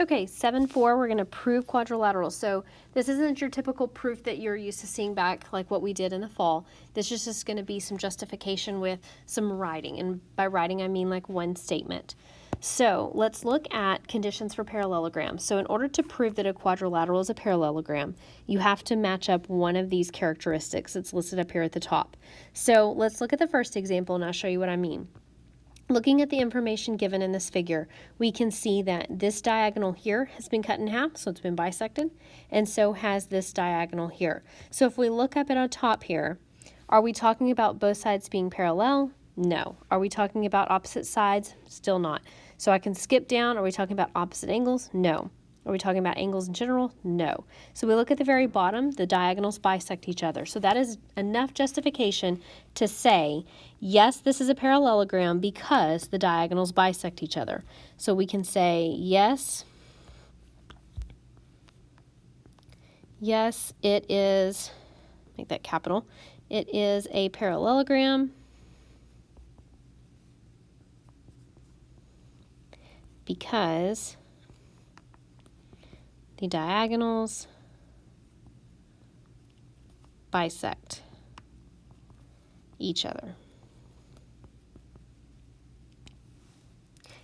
Okay, 7.4, we're going to prove quadrilaterals. So this isn't your typical proof that you're used to seeing back like what we did in the fall. This is just going to be some justification with some writing. And by writing, I mean like one statement. So let's look at conditions for parallelograms. So in order to prove that a quadrilateral is a parallelogram, you have to match up one of these characteristics. It's listed up here at the top. So let's look at the first example and I'll show you what I mean. Looking at the information given in this figure, we can see that this diagonal here has been cut in half, so it's been bisected, and so has this diagonal here. So if we look up at our top here, are we talking about both sides being parallel? No. Are we talking about opposite sides? Still not. So I can skip down. Are we talking about opposite angles? No. Are we talking about angles in general? No. So we look at the very bottom, the diagonals bisect each other. So that is enough justification to say, yes, this is a parallelogram because the diagonals bisect each other. So we can say, yes, it is, make that capital, it is a parallelogram because the diagonals bisect each other.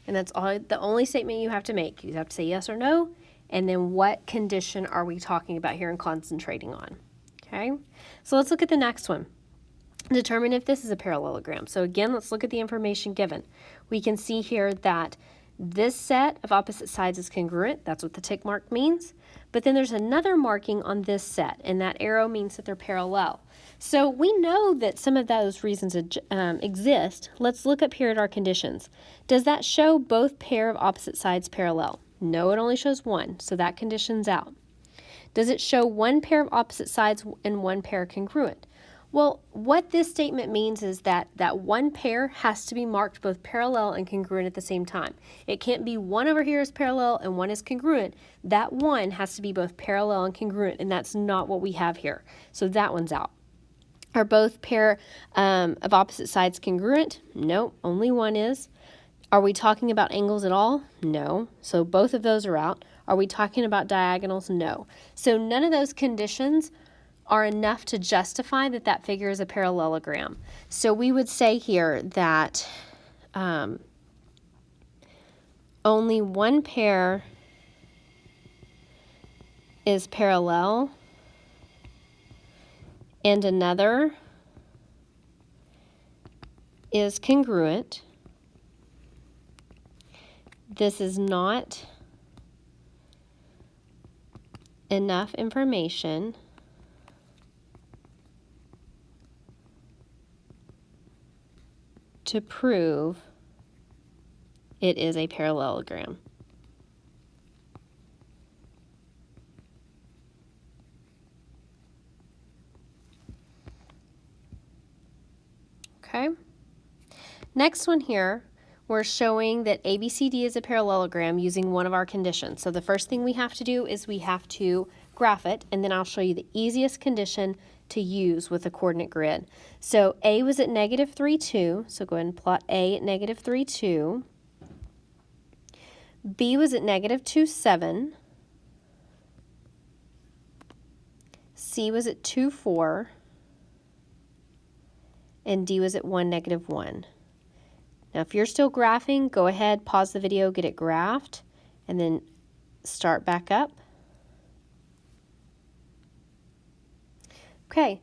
And that's all, the only statement you have to make. You have to say yes or no, and then what condition are we talking about here and concentrating on. Okay, so let's look at the next one. Determine if this is a parallelogram. So again, let's look at the information given. We can see here that this set of opposite sides is congruent. That's what the tick mark means. But then there's another marking on this set, and that arrow means that they're parallel. So we know that some of those reasons exist. Let's look up here at our conditions. Does that show both pair of opposite sides parallel? No, it only shows one, so that condition's out. Does it show one pair of opposite sides and one pair congruent? Well, what this statement means is that that one pair has to be marked both parallel and congruent at the same time. It can't be one over here is parallel and one is congruent. That one has to be both parallel and congruent, and that's not what we have here. So that one's out. Are both pair of opposite sides congruent? No, only one is. Are we talking about angles at all? No. So both of those are out. Are we talking about diagonals? No. So none of those conditions are enough to justify that that figure is a parallelogram. So we would say here that only one pair is parallel and another is congruent. This is not enough information to prove it is a parallelogram. Okay. Next one here, we're showing that ABCD is a parallelogram using one of our conditions. So the first thing we have to do is we have to graph it, and then I'll show you the easiest condition to use with a coordinate grid. So A was at negative 3, 2. So go ahead and plot A at negative 3, 2. B was at negative 2, 7. C was at 2, 4. And D was at 1, negative 1. Now if you're still graphing, go ahead, pause the video, get it graphed, and then start back up. Okay,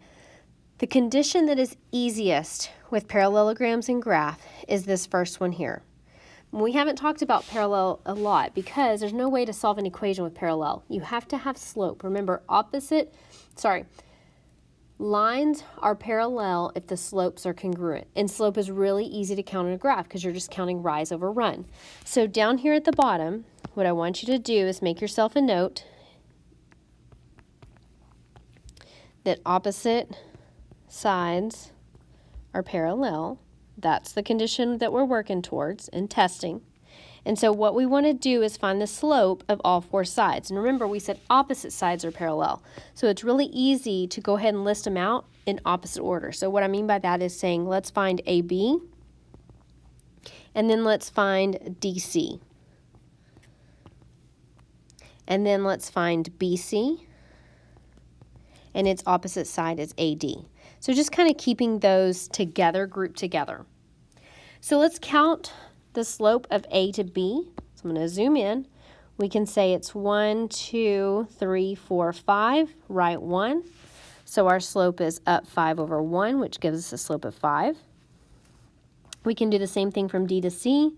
the condition that is easiest with parallelograms and graph is this first one here. We haven't talked about parallel a lot because there's no way to solve an equation with parallel. You have to have slope. Remember, lines are parallel if the slopes are congruent. And slope is really easy to count in a graph because you're just counting rise over run. So down here at the bottom, what I want you to do is make yourself a note that opposite sides are parallel. That's the condition that we're working towards in testing. And so what we want to do is find the slope of all four sides. And remember, we said opposite sides are parallel. So it's really easy to go ahead and list them out in opposite order. So what I mean by that is saying, let's find AB, and then let's find DC. And then let's find BC, and its opposite side is AD. So just kind of keeping those together, grouped together. So let's count the slope of A to B. So I'm going to zoom in. We can say it's 1, 2, 3, 4, 5, right 1. So our slope is up 5 over 1, which gives us a slope of 5. We can do the same thing from D to C.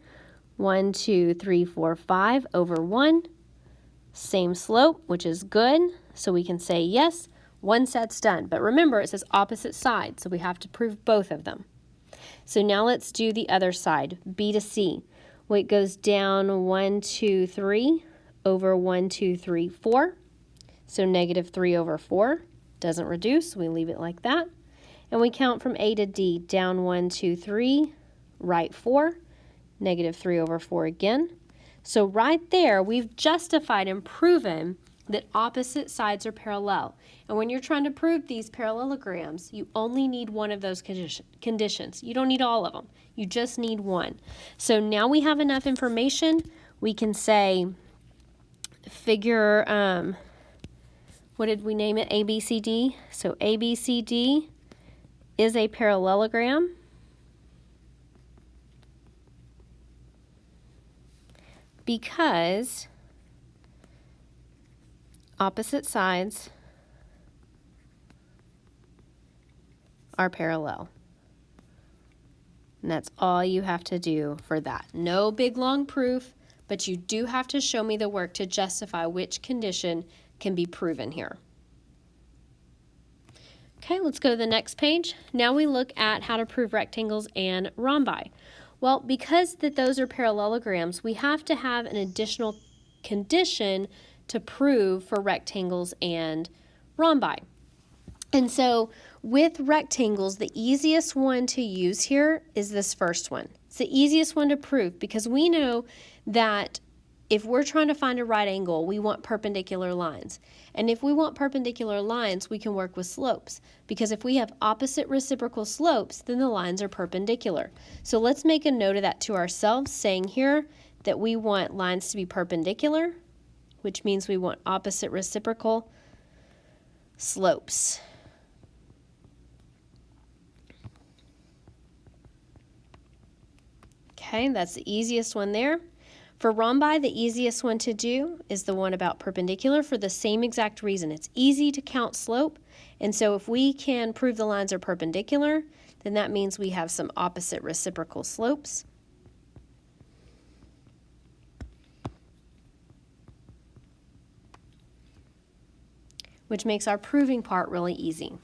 1, 2, 3, 4, 5 over 1. Same slope, which is good. So we can say yes, one set's done. But remember, it says opposite side, so we have to prove both of them. So now let's do the other side, B to C. Well, it goes down 1, 2, 3 over 1, 2, 3, 4. So negative 3 over 4 doesn't reduce. We leave it like that. And we count from A to D, down 1, 2, 3, right 4, negative 3 over 4 again. So right there, we've justified and proven that opposite sides are parallel. And when you're trying to prove these parallelograms, you only need one of those conditions. You don't need all of them. You just need one. So now we have enough information. We can say figure, what did we name it? ABCD. So ABCD is a parallelogram. Because opposite sides are parallel. And that's all you have to do for that. No big long proof, but you do have to show me the work to justify which condition can be proven here. Okay, let's go to the next page. Now we look at how to prove rectangles and rhombi. Well, because those are parallelograms, we have to have an additional condition to prove for rectangles and rhombi. And so with rectangles, the easiest one to use here is this first one. It's the easiest one to prove because we know that if we're trying to find a right angle, we want perpendicular lines. And if we want perpendicular lines, we can work with slopes. Because if we have opposite reciprocal slopes, then the lines are perpendicular. So let's make a note of that to ourselves, saying here that we want lines to be perpendicular, which means we want opposite reciprocal slopes. Okay, that's the easiest one there. For rhombi, the easiest one to do is the one about perpendicular for the same exact reason. It's easy to count slope, and so if we can prove the lines are perpendicular, then that means we have some opposite reciprocal slopes. Which makes our proving part really easy.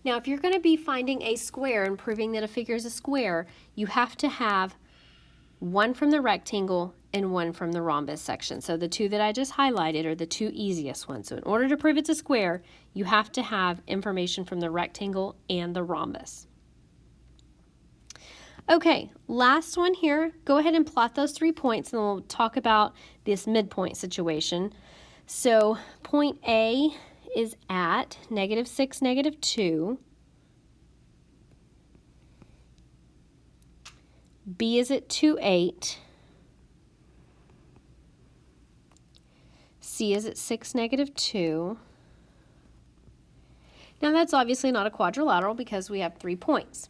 Now, if you're going to be finding a square and proving that a figure is a square, you have to have one from the rectangle and one from the rhombus section. So the two that I just highlighted are the two easiest ones. So in order to prove it's a square, you have to have information from the rectangle and the rhombus. Okay, last one here. Go ahead and plot those 3 points and we'll talk about this midpoint situation. So point A is at -6, -2. B is at 2, 8. C is at 6, -2. Now that's obviously not a quadrilateral because we have 3 points.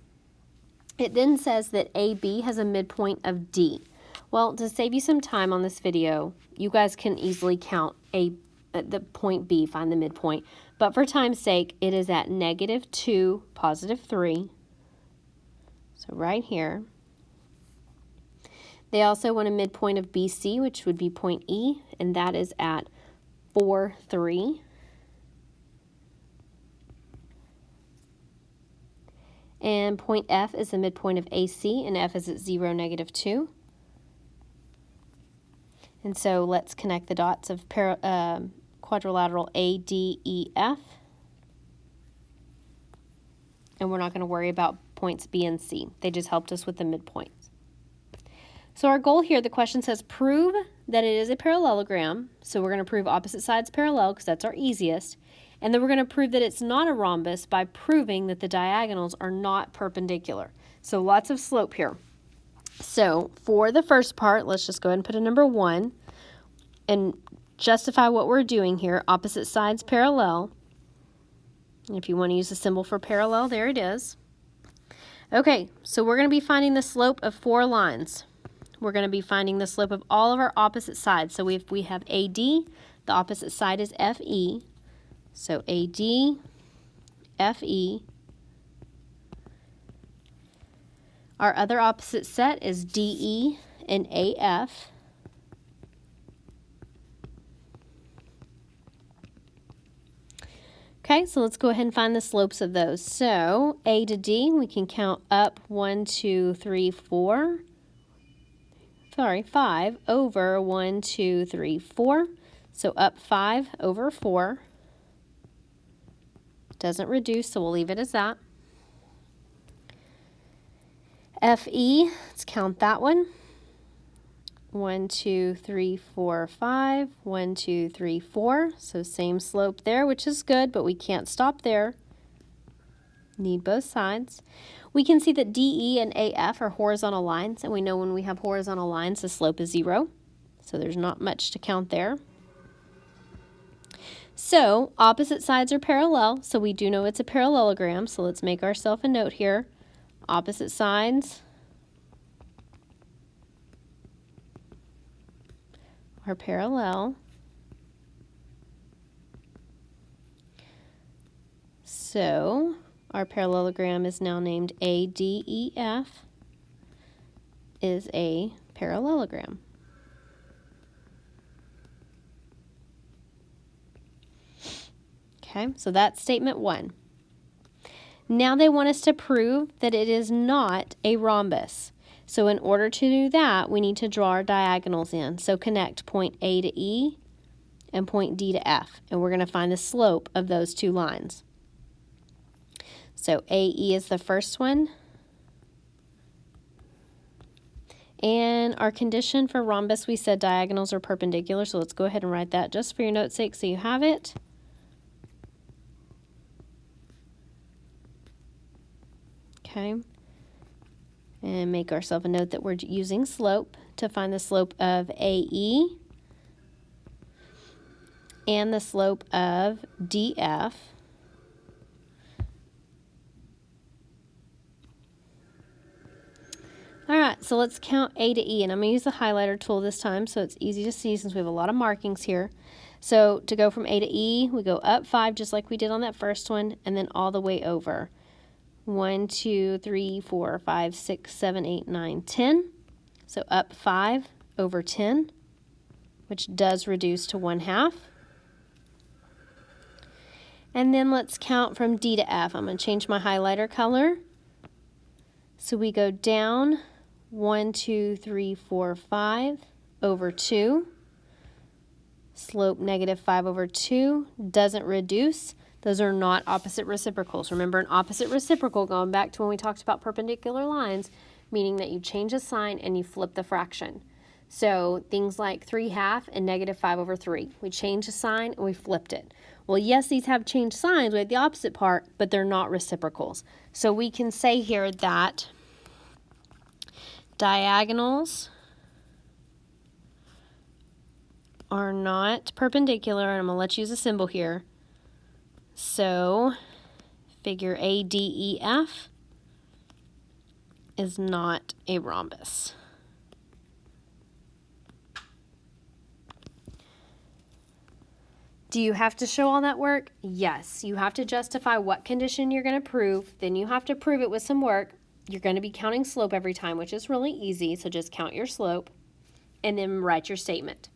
It then says that AB has a midpoint of D. Well, to save you some time on this video, you guys can easily count the point B, find the midpoint. But for time's sake, it is at -2, +3. So right here. They also want a midpoint of BC, which would be point E, and that is at 4, 3. And point F is the midpoint of AC, and F is at 0, -2. And so let's connect the dots of quadrilateral ADEF. And we're not going to worry about points B and C. They just helped us with the midpoints. So our goal here, the question says, prove that it is a parallelogram. So we're going to prove opposite sides parallel because that's our easiest. And then we're going to prove that it's not a rhombus by proving that the diagonals are not perpendicular. So lots of slope here. So for the first part, let's just go ahead and put a number 1. And justify what we're doing here. Opposite sides parallel. And if you want to use a symbol for parallel, there it is. Okay, so we're going to be finding the slope of 4 lines. We're going to be finding the slope of all of our opposite sides. So if we have AD, the opposite side is FE. So AD, FE. Our other opposite set is DE and AF. Okay, so let's go ahead and find the slopes of those. So A to D, we can count up 1, 2, 3, 4. Sorry, 5 over 1, 2, 3, 4. So up 5 over 4. Doesn't reduce, so we'll leave it as that. FE, let's count that one. 1, 2, 3, 4, 5. 1, 2, 3, 4. So same slope there, which is good, but we can't stop there. Need both sides. We can see that DE and AF are horizontal lines, and we know when we have horizontal lines, the slope is 0. So there's not much to count there. So opposite sides are parallel, so we do know it's a parallelogram. So let's make ourselves a note here. Opposite sides are parallel. So our parallelogram is now named ADEF, is a parallelogram. Okay, so that's statement 1. Now they want us to prove that it is not a rhombus. So in order to do that, we need to draw our diagonals in. So connect point A to E and point D to F, and we're going to find the slope of those 2 lines. So AE is the first one. And our condition for rhombus, we said diagonals are perpendicular, so let's go ahead and write that just for your note's sake so you have it. Okay. And make ourselves a note that we're using slope to find the slope of AE and the slope of DF. All right, so let's count A to E, and I'm going to use the highlighter tool this time so it's easy to see since we have a lot of markings here. So to go from A to E, we go up 5 just like we did on that first one, and then all the way over. 1, 2, 3, 4, 5, 6, 7, 8, 9, 10. So up 5 over 10, which does reduce to 1/2. And then let's count from D to F. I'm going to change my highlighter color. So we go down 1, 2, 3, 4, 5 over 2. Slope -5 over 2 doesn't reduce. Those are not opposite reciprocals. Remember, an opposite reciprocal, going back to when we talked about perpendicular lines, meaning that you change a sign and you flip the fraction. So things like 3/2 and -5 over 3. We changed the sign and we flipped it. Well, yes, these have changed signs. We have the opposite part, but they're not reciprocals. So we can say here that diagonals are not perpendicular, and I'm going to let you use a symbol here. So figure ADEF is not a rhombus. Do you have to show all that work? Yes, you have to justify what condition you're going to prove. Then you have to prove it with some work. You're going to be counting slope every time, which is really easy. So just count your slope and then write your statement,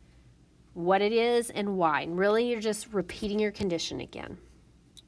what it is and why. And really, you're just repeating your condition again.